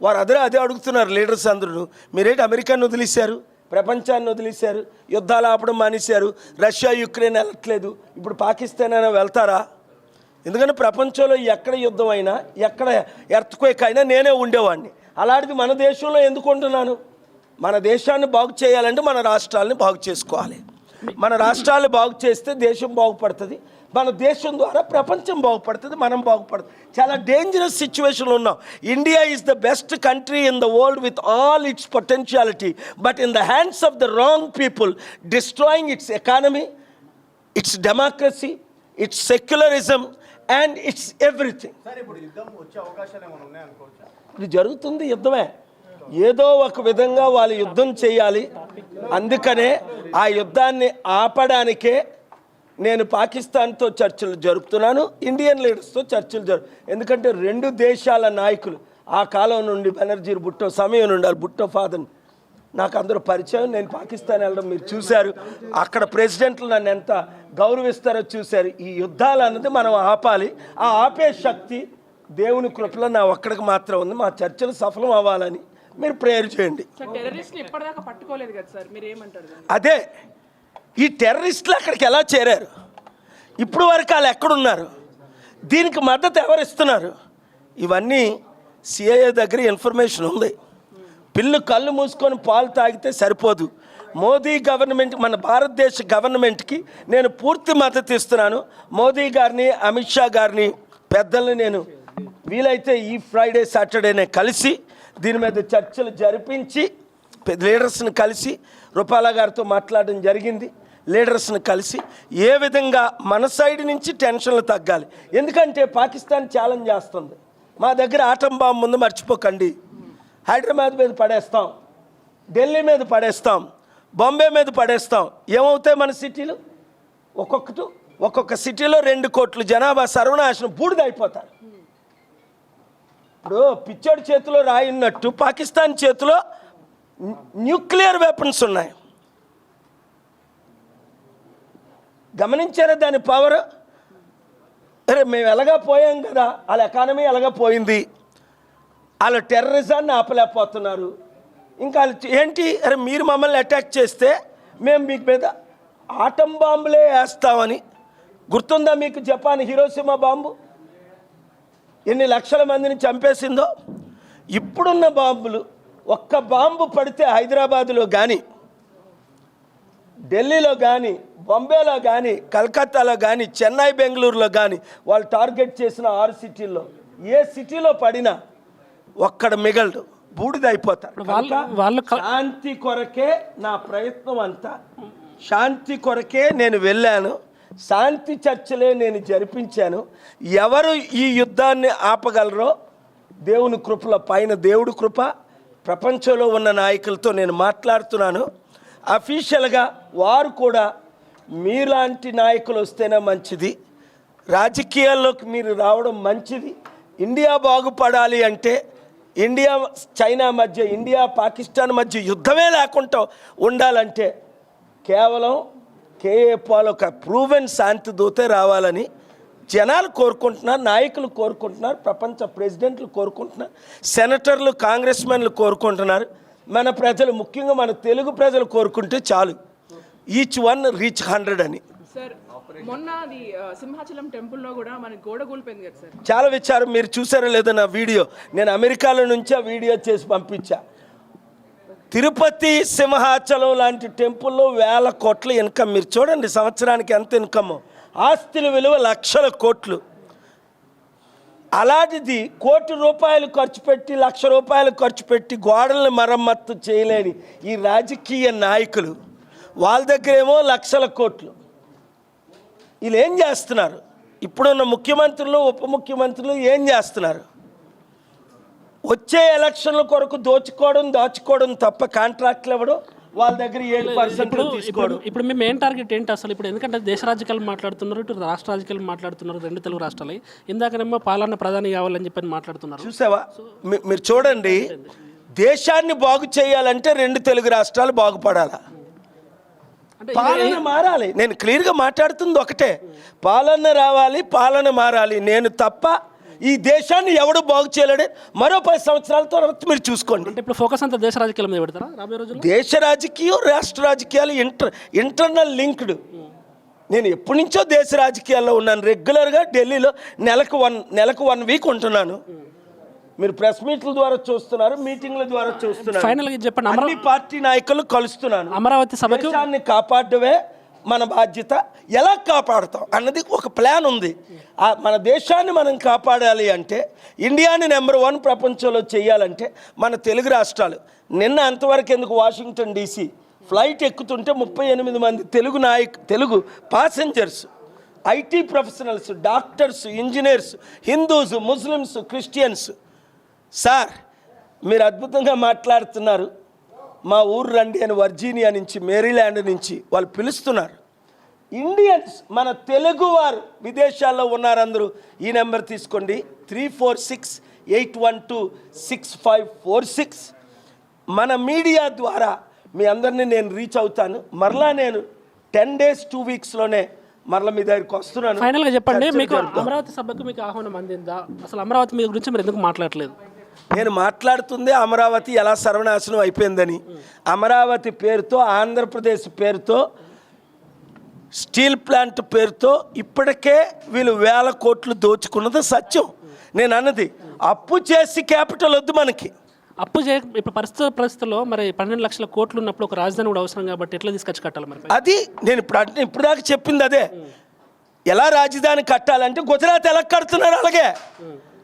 వారు అదే అడుగుతున్నారు లీడర్స్ అందరూ. మీరేంటి అమెరికాను వదిలేశారు, ప్రపంచాన్ని వదిలేశారు, యుద్ధాలు ఆపడం మానేశారు, రష్యా యుక్రెయిన్ వెళ్ళట్లేదు, ఇప్పుడు పాకిస్తాన్ అయినా వెళ్తారా? ఎందుకంటే ప్రపంచంలో ఎక్కడ యుద్ధం అయినా, ఎక్కడ ఎర్త్క్వేక్ అయినా నేనే ఉండేవాడిని. అలాంటిది మన దేశంలో ఎందుకు ఉంటున్నాను? మన దేశాన్ని బాగు చేయాలంటే మన రాష్ట్రాలని బాగు చేసుకోవాలి. మన రాష్ట్రాలు బాగు చేస్తే దేశం బాగుపడుతుంది, మన దేశం ద్వారా ప్రపంచం బాగుపడుతుంది, మనం బాగుపడుతుంది. చాలా డేంజరస్ సిచ్యువేషన్లో ఉన్నాం. India is the best country in the world with all it's potentiality, but in the hands of the wrong people, destroying it's economy, it's democracy, it's secularism and it's everything. ఇది జరుగుతుంది, యుద్ధమే. ఏదో ఒక విధంగా వాళ్ళు యుద్ధం చేయాలి. అందుకనే ఆ యుద్ధాన్ని ఆపడానికే నేను పాకిస్తాన్తో చర్చలు జరుపుతున్నాను, ఇండియన్ లీడర్స్తో చర్చలు ఎందుకంటే రెండు దేశాల నాయకులు ఆ కాలం నుండి బెనర్జీ భుట్టో సమయం నుండి భుట్టో ఫాదర్ నాకు అందరూ పరిచయం. నేను పాకిస్తాన్ వెళ్ళడం మీరు చూశారు, అక్కడ ప్రెసిడెంట్లు నన్ను ఎంత గౌరవిస్తారో చూశారు. ఈ యుద్ధాలు అన్నది మనం ఆపాలి. ఆ ఆపే శక్తి దేవుని కృపలో నా ఒక్కడికి మాత్రం ఉంది. మా చర్చలు సఫలం అవ్వాలని మీరు ప్రేయర్ చేయండి. అదే ఈ టెర్రరిస్టులు అక్కడికి ఎలా చేరారు, ఇప్పుడు వరకు వాళ్ళు ఎక్కడున్నారు, దీనికి మద్దతు ఎవరు ఇస్తున్నారు, ఇవన్నీ సిఐఏ దగ్గర ఇన్ఫర్మేషన్ ఉంది. పిల్లు కళ్ళు మూసుకొని పాలు తాగితే సరిపోదు. మోదీ గవర్నమెంట్, మన భారతదేశ గవర్నమెంట్కి నేను పూర్తి మద్దతు ఇస్తున్నాను. మోదీ గారిని, అమిత్ షా గారిని, పెద్దల్ని నేను వీలైతే ఈ ఫ్రైడే సాటర్డేనే కలిసి దీని మీద చర్చలు జరిపించి లీడర్స్ని కలిసి రూపాలా గారితో మాట్లాడడం జరిగింది. లీడర్స్ని కలిసి ఏ విధంగా మన సైడ్ నుంచి టెన్షన్లు తగ్గాలి. ఎందుకంటే పాకిస్తాన్ ఛాలెంజ్ చేస్తుంది, మా దగ్గర ఆటం బాంబు ముందు మర్చిపోకండి, హైదరాబాద్ మీద పడేస్తాం, ఢిల్లీ మీద పడేస్తాం, బాంబే మీద పడేస్తాం. ఏమవుతాయి మన సిటీలు? ఒక్కొక్క సిటీలో 2 కోట్ల జనాభా సర్వనాశనం, బూడిదైపోతారు. ఇప్పుడు పిచ్చోడి చేతిలో రాయినట్టు పాకిస్తాన్ చేతిలో న్యూక్లియర్ వెపన్స్ ఉన్నాయి. గమనించారా దాని పవర్? అరే మేము ఎలాగా పోయాం కదా, వాళ్ళ ఎకానమీ ఎలాగా పోయింది, వాళ్ళ టెర్రరిజాన్ని ఆపలేకపోతున్నారు. ఇంకా ఏంటి, అరే మీరు మమ్మల్ని అటాక్ చేస్తే మేము మీకు మీద ఆటం బాంబులే వేస్తామని. గుర్తుందా మీకు జపాన్ హిరోషిమా బాంబు ఎన్ని లక్షల మందిని చంపేసిందో? ఇప్పుడున్న బాంబులు, ఒక్క బాంబు పడితే హైదరాబాదులో కానీ, ఢిల్లీలో కానీ, బాంబేలో కానీ, కలకత్తాలో కానీ, చెన్నై, బెంగళూరులో కానీ వాళ్ళు టార్గెట్ చేసిన 6 సిటీల్లో ఏ సిటీలో పడినా ఒక్కడ మిగలడు, బూడిదైపోతారు. శాంతి కొరకే నా ప్రయత్నం అంతా, శాంతి కొరకే నేను వెళ్ళాను, శాంతి చర్చలే నేను జరిపించాను. ఎవరు ఈ యుద్ధాన్ని ఆపగలరో దేవుని కృపల పైన, దేవుడి కృప, ప్రపంచంలో ఉన్న నాయకులతో నేను మాట్లాడుతున్నాను. అఫీషియల్గా వారు కూడా మీలాంటి నాయకులు వస్తేనే మంచిది, రాజకీయాల్లోకి మీరు రావడం మంచిది. ఇండియా బాగుపడాలి అంటే, ఇండియా చైనా మధ్య, ఇండియా పాకిస్తాన్ మధ్య యుద్ధమే లేకుండా ఉండాలంటే కేవలం కేఏ పాల్ ఒక ప్రూవెన్ శాంతి దూతే రావాలని జనాలు కోరుకుంటున్నారు, నాయకులు కోరుకుంటున్నారు, ప్రపంచ ప్రెసిడెంట్లు కోరుకుంటున్నారు, సెనేటర్లు, కాంగ్రెస్మెన్లు కోరుకుంటున్నారు. మన ప్రజలు, ముఖ్యంగా మన తెలుగు ప్రజలు కోరుకుంటే చాలు, ఈచ్ వన్ రీచ్ 100 అని. మొన్న అది సింహాచలం టెంపుల్లో కూడా మన గోడ కూలిపోయింది కదా సార్, చాలా విచారం. మీరు చూసారో లేదో నా వీడియో, నేను అమెరికాలో నుంచి ఆ వీడియో చేసి పంపించా. తిరుపతి, సింహాచలం లాంటి టెంపుల్లో 1000 కోట్ల ఇన్కమ్. మీరు చూడండి సంవత్సరానికి ఎంత ఇన్కమ్, ఆస్తుల విలువ లక్షల కోట్లు. అలాంటిది ₹1,00,00,000 ఖర్చు పెట్టి, ₹1,00,000 ఖర్చు పెట్టి గోడలను మరమ్మత్తు చేయలేని ఈ రాజకీయ నాయకులు, వాళ్ళ దగ్గరేమో లక్షల కోట్లు. వీళ్ళు ఏం చేస్తున్నారు? ఇప్పుడున్న ముఖ్యమంత్రులు, ఉప ముఖ్యమంత్రులు ఏం చేస్తున్నారు? వచ్చే ఎలక్షన్ల కొరకు దాచుకోవడం తప్ప కాంట్రాక్ట్లు ఇవ్వడం, వాళ్ళ దగ్గర 7% తీసుకోవడం. ఇప్పుడు మీ మెయిన్ టార్గెట్ ఏంటి అసలు? ఇప్పుడు ఎందుకంటే దేశ రాజకీయాలు మాట్లాడుతున్నారు, ఇటు రాష్ట్ర రాజకీయాలు మాట్లాడుతున్నారు, 2 తెలుగు రాష్ట్రాలు. ఇందాకనేమో పాలన ప్రధాని కావాలని చెప్పి మాట్లాడుతున్నారు. చూసావా? మీరు చూడండి, దేశాన్ని బాగు చేయాలంటే 2 తెలుగు రాష్ట్రాలు బాగుపడాలా, పాలన మారాలి. నేను క్లియర్గా మాట్లాడుతుంది ఒకటే, పాలన రావాలి, పాలన మారాలి. నేను తప్ప ఈ దేశాన్ని ఎవడు బాగు చేయలేడు. మరో 10 సంవత్సరాల తర్వాత మీరు చూసుకోండి. అంటే ఇప్పుడు ఫోకస్ అంతా దేశ రాజకీయాల మీద పెడతారా రాబోయే రోజుల్లో? దేశ రాజకీయం రాష్ట్ర రాజకీయాలు ఇంటర్నల్ లింక్డ్. నేను ఎప్పటి నుంచో దేశ రాజకీయాల్లో ఉన్నాను. రెగ్యులర్గా ఢిల్లీలో నెలకు వన్ వీక్ ఉంటున్నాను. మీరు ప్రెస్ మీట్ల ద్వారా చూస్తున్నారు, మీటింగ్ల ద్వారా చూస్తున్నారు. ఫైనల్గా చెప్పండి, అన్ని పార్టీ నాయకులు కలుస్తున్నాను. అమరావతి సభకు దేశాన్ని కాపాడమే మన బాధ్యత. ఎలా కాపాడుతాం అన్నది ఒక ప్లాన్ ఉంది. మన దేశాన్ని మనం కాపాడాలి అంటే, ఇండియాని నెంబర్ 1 ప్రపంచంలో చేయాలంటే మన తెలుగు రాష్ట్రాలు. నిన్న అంతవరకు ఎందుకు వాషింగ్టన్ డీసీ ఫ్లైట్ ఎక్కుతుంటే 38 మంది Telugu passengers, IT professionals, doctors, engineers, Hindus, Muslims, Christians. Sir మీరు అద్భుతంగా మాట్లాడుతున్నారు, మా ఊరు రండి అని వర్జీనియా నుంచి, మేరీల్యాండ్ నుంచి వాళ్ళు పిలుస్తున్నారు. ఇండియన్స్, మన తెలుగువారు విదేశాల్లో ఉన్నారు అందరూ. ఈ నెంబర్ తీసుకోండి, 3468126546. మన మీడియా ద్వారా మీ అందరినీ నేను రీచ్ అవుతాను. మరలా నేను 10 days 2 weeksలోనే మరలా మీ దగ్గరికి వస్తున్నాను. ఫైనల్గా చెప్పండి, మీకు అమరావతి సభకు మీకు ఆహ్వానం అందిందా? అసలు అమరావతి మీ గురించి మీరు ఎందుకు మాట్లాడలేదు? నేను మాట్లాడుతుంది అమరావతి ఎలా సర్వనాశనం అయిపోయిందని. అమరావతి పేరుతో, ఆంధ్రప్రదేశ్ పేరుతో, స్టీల్ ప్లాంట్ పేరుతో ఇప్పటికే వీళ్ళు 1000 కోట్లు దోచుకున్నది సత్యం. నేను అన్నది అప్పు చేసి క్యాపిటల్ వద్దు మనకి. అప్పు ఇప్పుడు పరిస్థితుల్లో మరి 12 లక్షల కోట్లు ఉన్నప్పుడు ఒక రాజధాని కూడా అవసరం కాబట్టి ఎట్లా తీసుకొచ్చి కట్టాలి మరి? అది నేను ఇప్పుడు దాకా చెప్పింది అదే. ఎలా రాజధాని కట్టాలంటే గుజరాత్ ఎలా కడుతున్నారు అలాగే